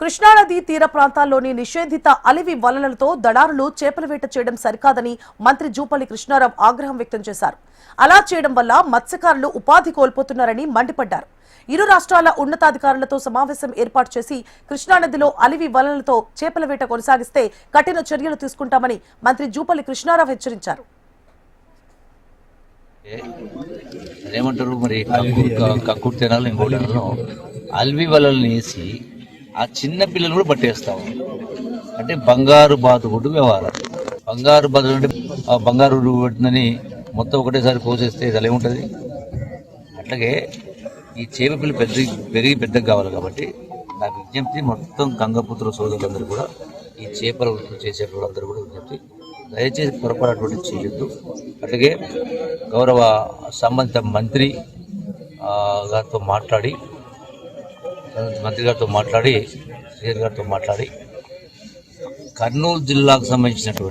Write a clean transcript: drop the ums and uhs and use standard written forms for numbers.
కృష్ణానది తీర ప్రాంతాల్లోని నిషేధిత అలివి వలలతో దళారులు చేపల వేట చేయడం సరికాదని మంత్రి జూపల్లి కృష్ణారావు ఆగ్రహం వ్యక్తం చేశారు. అలా చేయడం వల్ల మత్స్యకారులు ఉపాధి కోల్పోతున్నారని మండిపడ్డారు. ఇరు రాష్ట్రాల ఉన్నతాధికారులతో సమావేశం ఏర్పాటు చేసి కృష్ణానదిలో అలివి వలలతో చేపల వేట కొనసాగిస్తే కఠిన చర్యలు తీసుకుంటామని మంత్రి జూపల్లి కృష్ణారావు హెచ్చరించారు. ఏమంటారు మరి కక్కుడు తినాలి ఇంకోటిలో అల్వి వలలు వేసి ఆ చిన్న పిల్లలు కూడా పట్టేస్తాము. అంటే బంగారు బాతుగుడ్డు వ్యవహారం. బంగారు బాతు అంటే ఆ బంగారు పట్టిందని మొత్తం ఒకటేసారి పోసేస్తే ఇది ఎలా ఉంటుంది. అట్లాగే ఈ చేప పిల్లలు పెద్దగా కావాలి. కాబట్టి నాకు విజ్ఞప్తి మొత్తం గంగపుత్ర సోదరులందరూ కూడా ఈ చేపల చేసే వాళ్ళందరూ కూడా విజ్ఞప్తి, దయచేసి పొరపాటు చేయొద్దు. అట్లాగే గౌరవ సంబంధిత మంత్రి గారితో మాట్లాడి శ్రీధర్ గారితో మాట్లాడి కర్నూలు జిల్లాకు సంబంధించినటువంటి